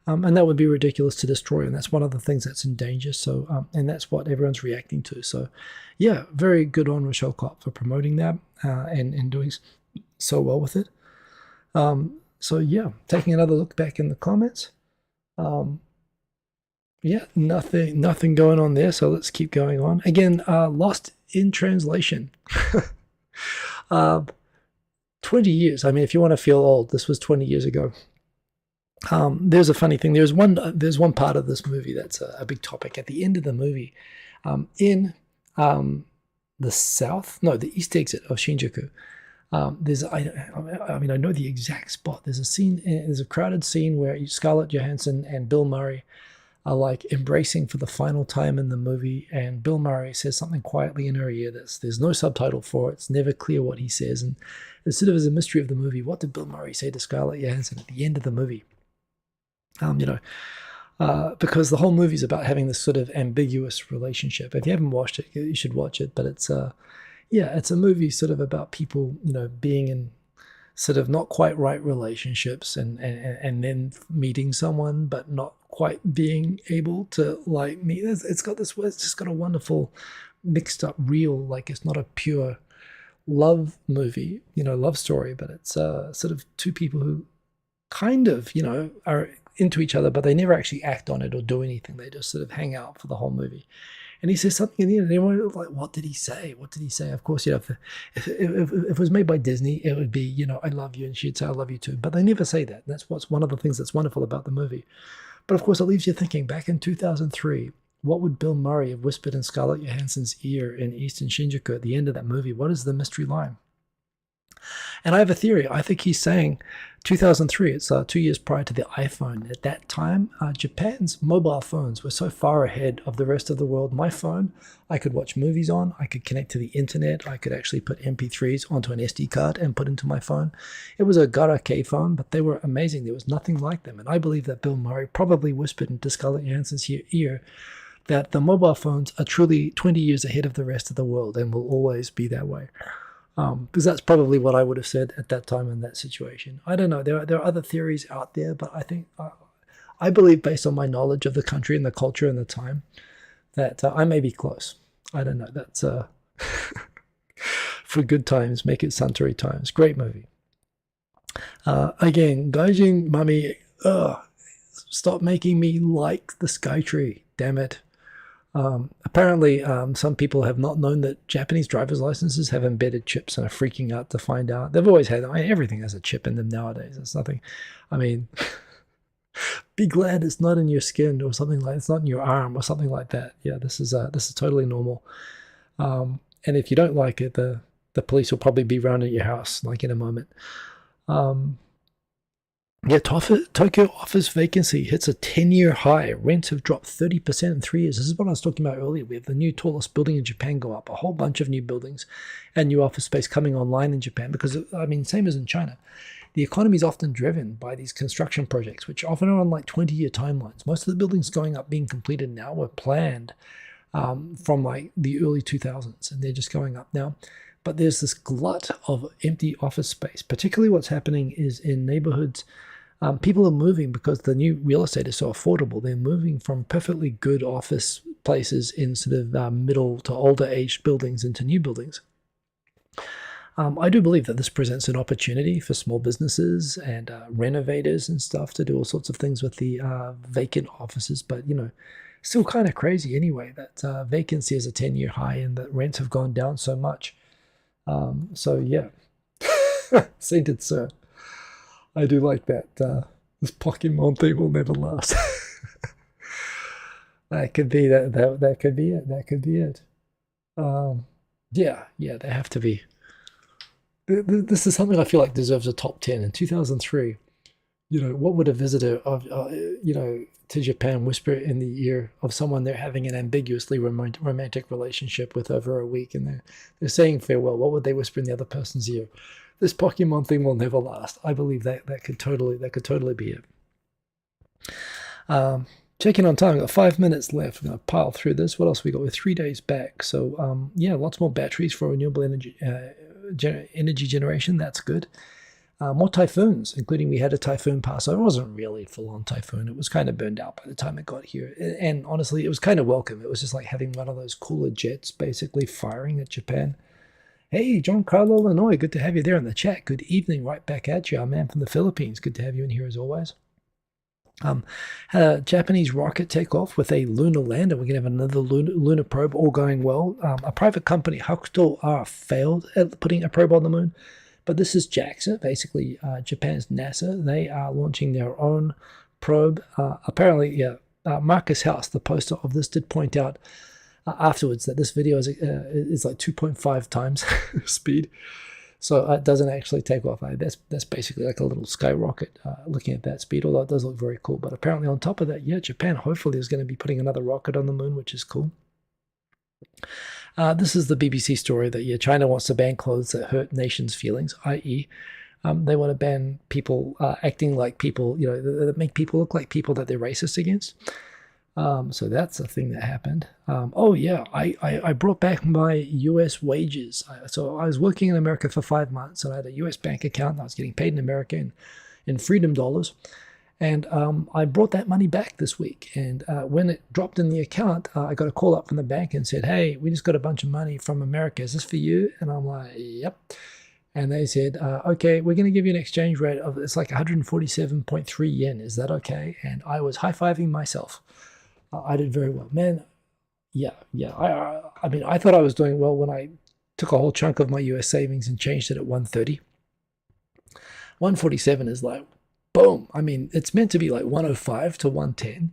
Speaker 1: And that would be ridiculous to destroy, and that's one of the things that's in danger. So, and that's what everyone's reacting to. So, yeah, very good on Rochelle Kopp for promoting that and doing so well with it. So, yeah, taking another look back in the comments. Yeah, nothing going on there. So let's keep going on. Again, lost in translation. 20 years. I mean, if you want to feel old, this was 20 years ago. There's a funny thing. There's one part of this movie that's a big topic at the end of the movie. In the east exit of Shinjuku. I know the exact spot. There's a crowded scene where Scarlett Johansson and Bill Murray are like embracing for the final time in the movie, and Bill Murray says something quietly in her ear. There's no subtitle for it. It's never clear what he says, and it's sort of as a mystery of the movie. What did Bill Murray say to Scarlett Johansson at the end of the movie? Because the whole movie is about having this sort of ambiguous relationship. If you haven't watched it, you should watch it. But it's a movie sort of about people, being in sort of not quite right relationships, and then meeting someone but not quite being able to like meet. It's just got a wonderful mixed up real, like it's not a pure love movie, love story, but it's sort of two people who kind of, are into each other, but they never actually act on it or do anything. They just sort of hang out for the whole movie. And he says something in the end, and everyone was like, what did he say? What did he say? Of course, if it was made by Disney, it would be, I love you, and she'd say, I love you too. But they never say that. That's what's one of the things that's wonderful about the movie. But of course, it leaves you thinking, back in 2003, what would Bill Murray have whispered in Scarlett Johansson's ear in Eastern Shinjuku at the end of that movie? What is the mystery line? And I have a theory. I think he's saying 2003, it's 2 years prior to the iPhone. At that time, Japan's mobile phones were so far ahead of the rest of the world. My phone, I could watch movies on, I could connect to the internet, I could actually put MP3s onto an SD card and put into my phone. It was a Garakei phone, but they were amazing. There was nothing like them. And I believe that Bill Murray probably whispered into Scarlett Johansson's ear that the mobile phones are truly 20 years ahead of the rest of the world and will always be that way. Because that's probably what I would have said at that time in that situation. I don't know. There are other theories out there, but I think I believe, based on my knowledge of the country and the culture and the time, that I may be close. I don't know. That's for good times, make it Suntory times. Great movie. Again, Gaijin Mummy, stop making me like the Sky Tree. Damn it. Apparently, some people have not known that Japanese driver's licenses have embedded chips and are freaking out to find out. They've always had them. Everything has a chip in them nowadays. It's nothing. Be glad it's not in your skin or something like it's not in your arm or something like that. Yeah, this is totally normal. And if you don't like it, the police will probably be round at your house like in a moment. Yeah, Tokyo office vacancy hits a 10-year high. Rents have dropped 30% in 3 years. This is what I was talking about earlier. We have the new tallest building in Japan go up, a whole bunch of new buildings and new office space coming online in Japan because, same as in China. The economy is often driven by these construction projects, which often are on like 20-year timelines. Most of the buildings going up being completed now were planned from like the early 2000s, and they're just going up now. But there's this glut of empty office space. Particularly what's happening is in neighborhoods. People are moving because the new real estate is so affordable. They're moving from perfectly good office places in sort of middle to older aged buildings into new buildings. I do believe that this presents an opportunity for small businesses and renovators and stuff to do all sorts of things with the vacant offices. But, still kind of crazy anyway that vacancy is a 10-year high and that rents have gone down so much. So, yeah. Sainted Sir. I do like that. This Pokemon thing will never last. That could be that could be it. That could be it. Yeah, they have to be. This is something I feel like deserves a top 10. In 2003, what would a visitor of, to Japan whisper in the ear of someone they're having an ambiguously romantic relationship with over a week, and they're saying farewell? What would they whisper in the other person's ear? This Pokemon thing will never last. I believe that could totally be it. Checking on time, we've got 5 minutes left. I'm going to pile through this. What else we got? We're 3 days back. So lots more batteries for renewable energy generation. That's good. More typhoons, including we had a typhoon pass. It wasn't really a full-on typhoon. It was kind of burned out by the time it got here. And honestly, it was kind of welcome. It was just like having one of those cooler jets basically firing at Japan. Hey, Giancarlo Illinois, good to have you there in the chat. Good evening, right back at you, our man from the Philippines. Good to have you in here as always. Had a Japanese rocket take off with a lunar lander. We're going to have another lunar probe, all going well. A private company, Hakuto R, failed at putting a probe on the moon. But this is JAXA, basically Japan's NASA. They are launching their own probe. Apparently, Marcus House, the poster of this, did point out afterwards that this video is like 2.5 times speed, so it doesn't actually take off. That's basically like a little skyrocket looking at that speed, although it does look very cool. But apparently on top of that, Japan hopefully is going to be putting another rocket on the moon, which is cool. This is the BBC story that China wants to ban clothes that hurt nations' feelings, i.e. They want to ban people acting like people, that make people look like people that they're racist against. So that's a thing that happened. Oh yeah, I brought back my US wages. So I was working in America for 5 months, and I had a US bank account, and I was getting paid in America in freedom dollars. And I brought that money back this week. And when it dropped in the account, I got a call up from the bank and said, "Hey, we just got a bunch of money from America. Is this for you?" And I'm like, "Yep." And they said, "Okay, we're going to give you an exchange rate of, it's like 147.3 yen. Is that okay?" And I was high-fiving myself. I did very well, man. Yeah. I mean, I thought I was doing well when I took a whole chunk of my US savings and changed it at 130. 147 is like, boom. I mean, it's meant to be like 105 to 110.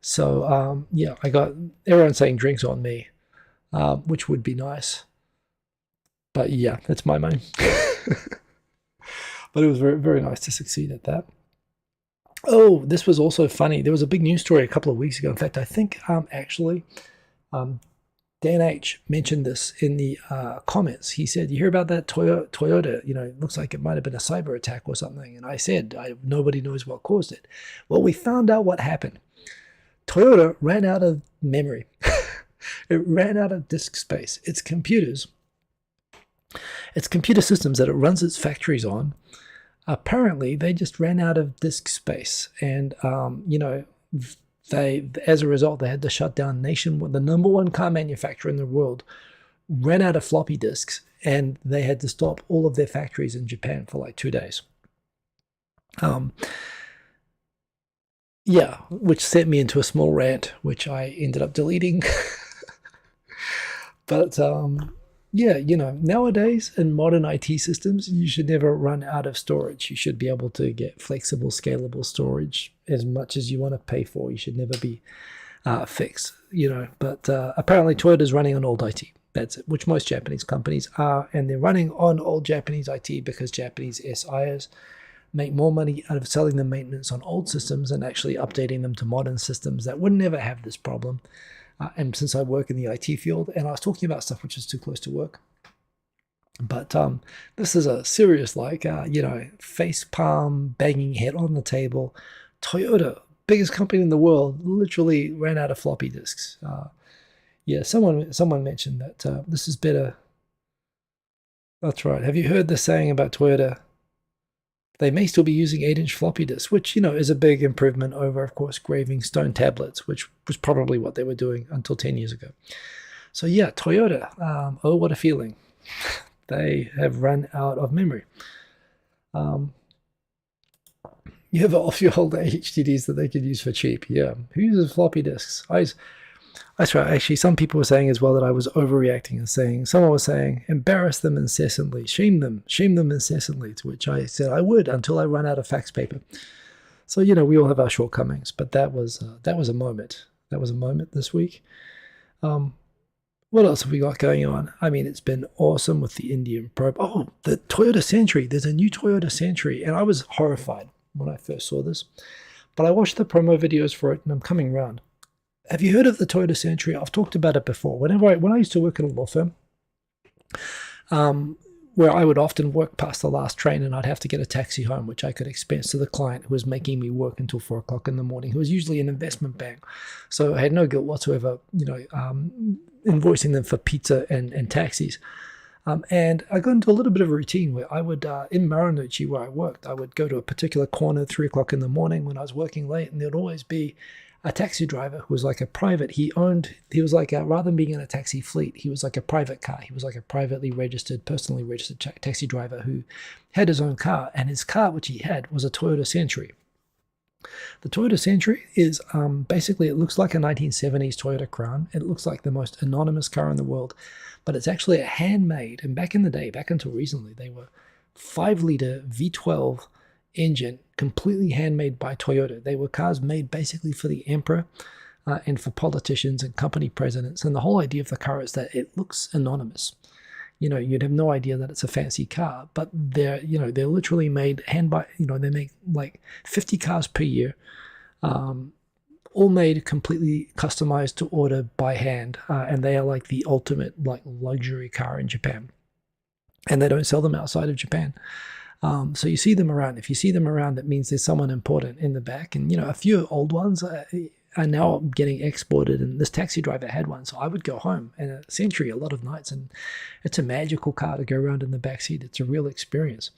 Speaker 1: So yeah, I got everyone saying drinks on me, which would be nice. But yeah, that's my money. But it was very, very nice to succeed at that. Oh, this was also funny. There was a big news story a couple of weeks ago. In fact, I think actually Dan H mentioned this in the comments. He said, "You hear about that Toyota? You know, it looks like it might have been a cyber attack or something." And I said, nobody knows what caused it. Well, we found out what happened. Toyota ran out of memory. It ran out of disk space. Its computer systems that it runs its factories on, apparently they just ran out of disk space, and you know, as a result, they had to shut down nationwide. The #1 car manufacturer in the world ran out of floppy disks, and they had to stop all of their factories in Japan for like 2 days. Yeah, which sent me into a small rant, which I ended up deleting. But yeah, you know, nowadays in modern IT systems, you should never run out of storage. You should be able to get flexible, scalable storage as much as you want to pay for. You should never be fixed, you know. But apparently Toyota's running on old IT. That's it, which most Japanese companies are. And they're running on old Japanese IT because Japanese SIers make more money out of selling the maintenance on old systems and actually updating them to modern systems that would never have this problem. And since I work in the IT field, and I was talking about stuff which is too close to work, but this is a serious, like, you know, face palm, banging head on the table. Toyota, biggest company in the world, literally ran out of floppy disks. Yeah, someone mentioned that this is better. That's right. Have you heard the saying about Toyota? They may still be using 8-inch floppy disks, which, you know, is a big improvement over, of course, graving stone tablets, which was probably what they were doing until 10 years ago. So yeah, Toyota, oh, what a feeling. They have run out of memory. You have off-your-old HDDs that they could use for cheap. Yeah, who uses floppy disks? That's right. Actually, some people were saying as well that I was overreacting and saying, someone was saying, embarrass them incessantly, shame them incessantly, to which I said I would until I run out of fax paper. So, you know, we all have our shortcomings, but that was a moment. That was a moment this week. What else have we got going on? I mean, it's been awesome with the Indian probe. Oh, the Toyota Century. There's a new Toyota Century, and I was horrified when I first saw this. But I watched the promo videos for it, and I'm coming around. Have you heard of the Toyota Century? I've talked about it before. When I used to work in a law firm, where I would often work past the last train and I'd have to get a taxi home, which I could expense to the client who was making me work until 4 o'clock in the morning, who was usually an investment bank. So I had no guilt whatsoever, you know, invoicing them for pizza and taxis. And I got into a little bit of a routine where I would, in Marunouchi where I worked, I would go to a particular corner at 3 o'clock in the morning when I was working late, and there'd always be a taxi driver who was like a private. He was like rather than being in a taxi fleet, he was like a private car. He was like a personally registered taxi driver who had his own car, and his car, which he had, was a Toyota Century. The Toyota Century is basically, it looks like a 1970s Toyota Crown. It looks like the most anonymous car in the world, but it's actually a handmade. And back in the day, back until recently, they were 5-liter V12 engine, completely handmade by Toyota. They were cars made basically for the emperor and for politicians and company presidents. And the whole idea of the car is that it looks anonymous. You know, you'd have no idea that it's a fancy car, but they're literally made they make like 50 cars per year, all made completely customized to order by hand. And they are like the ultimate like luxury car in Japan. And they don't sell them outside of Japan. So you see them around. If you see them around, it means there's someone important in the back. And, a few old ones are now getting exported. And this taxi driver had one. So I would go home in a Century a lot of nights. And it's a magical car to go around in the back seat. It's a real experience.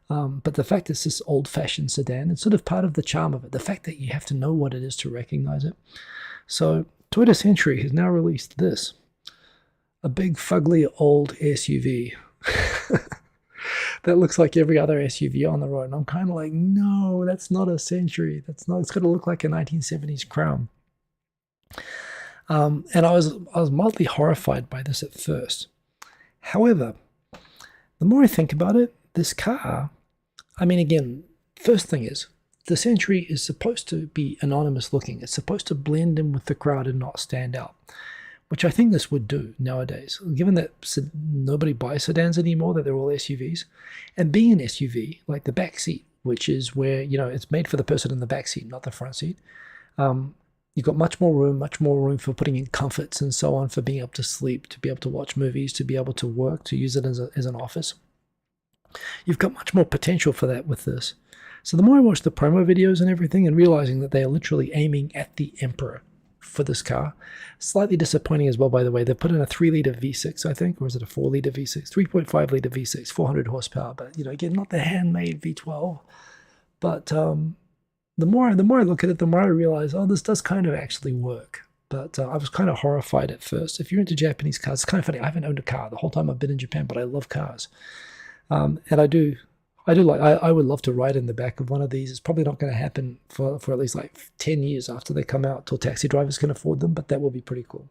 Speaker 1: But the fact it's this old-fashioned sedan, it's sort of part of the charm of it. The fact that you have to know what it is to recognize it. So Toyota Century has now released this. A big, fugly, old SUV. That looks like every other SUV on the road. And I'm kind of like, no, that's not a Century. That's not. It's going to look like a 1970s Crown. And I was mildly horrified by this at first. However, the more I think about it, this car, I mean, again, first thing is, the Century is supposed to be anonymous looking. It's supposed to blend in with the crowd and not stand out, which I think this would do nowadays, given that nobody buys sedans anymore, that they're all SUVs. And being an SUV, like the back seat, which is where, it's made for the person in the back seat, not the front seat. You've got much more room for putting in comforts and so on, for being able to sleep, to be able to watch movies, to be able to work, to use it as an office. You've got much more potential for that with this. So the more I watch the promo videos and everything, and realizing that they are literally aiming at the emperor for this car. Slightly disappointing as well, by the way. They put in a 3-liter V6, I think, or is it a 4-liter V6? 3.5-liter V6, 400 horsepower. But, again, not the handmade V12. But the more I look at it, the more I realize, this does kind of actually work. But I was kind of horrified at first. If you're into Japanese cars, it's kind of funny. I haven't owned a car the whole time I've been in Japan, but I love cars. And I would love to ride in the back of one of these. It's probably not going to happen for at least like 10 years after they come out, till taxi drivers can afford them, but that will be pretty cool.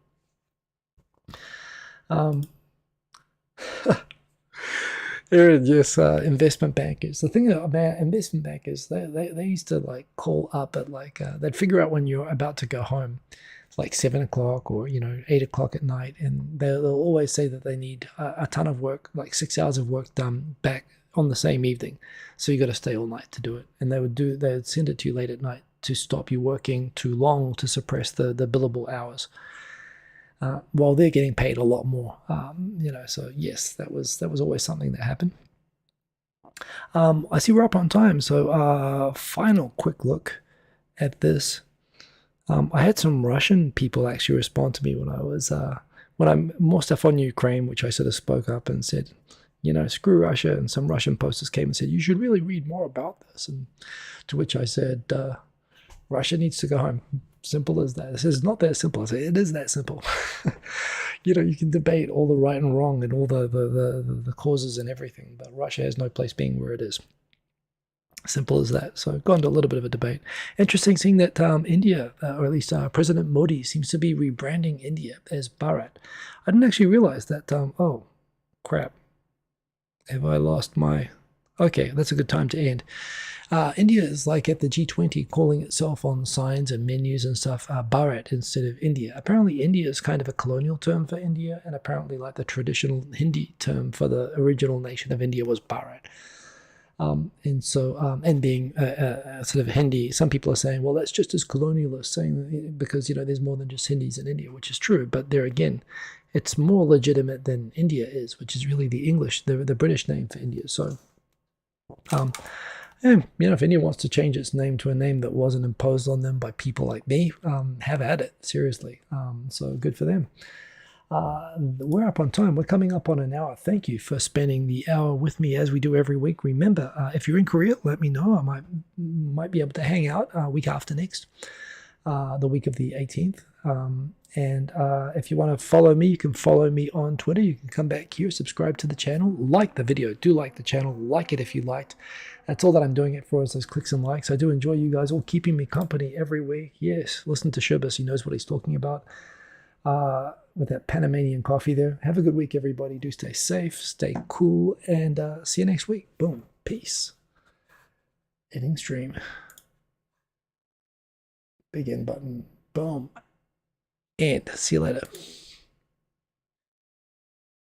Speaker 1: Yes, investment bankers. The thing about investment bankers, they used to like call up at they'd figure out when you're about to go home. It's like 7 o'clock or 8 o'clock at night, and they'll always say that they need a ton of work, like 6 hours of work done back on the same evening, so you got to stay all night to do it. And they would send it to you late at night to stop you working too long, to suppress the billable hours, while they're getting paid a lot more. So yes, that was always something that happened. I see we're up on time, so final quick look at this. I had some Russian people actually respond to me when I'm more stuff on Ukraine, which I sort of spoke up and said, screw Russia. And some Russian posters came and said, you should really read more about this. And to which I said, Russia needs to go home. Simple as that. This is not that simple. I say, it is that simple. You can debate all the right and wrong and all the causes and everything, but Russia has no place being where it is. Simple as that. So gone to a little bit of a debate. Interesting seeing that India, or at least President Modi, seems to be rebranding India as Bharat. I didn't actually realize that. Oh, crap. Have I lost my... Okay, that's a good time to end. India is like at the G20 calling itself on signs and menus and stuff, Bharat instead of India. Apparently India is kind of a colonial term for India, and apparently like the traditional Hindi term for the original nation of India was Bharat. And being sort of Hindi, some people are saying, well, that's just as colonialist, saying because there's more than just Hindis in India, which is true. But there again, it's more legitimate than India is, which is really the English, the British name for India. So, if India wants to change its name to a name that wasn't imposed on them by people like me, have at it, seriously. So good for them. We're up on time. We're coming up on an hour. Thank you for spending the hour with me as we do every week. Remember, if you're in Korea, let me know. I might be able to hang out week after next, the week of the 18th. And if you want to follow me, you can follow me on Twitter. You can come back here, subscribe to the channel, like the video. Do like the channel. Like it if you liked. That's all that I'm doing it for, is those clicks and likes. I do enjoy you guys all keeping me company every week. Yes, listen to Shubis. He knows what he's talking about. With that Panamanian coffee there. Have a good week, everybody. Do stay safe, stay cool, and see you next week. Boom. Peace. Ending stream. Big end button. Boom. And see you later.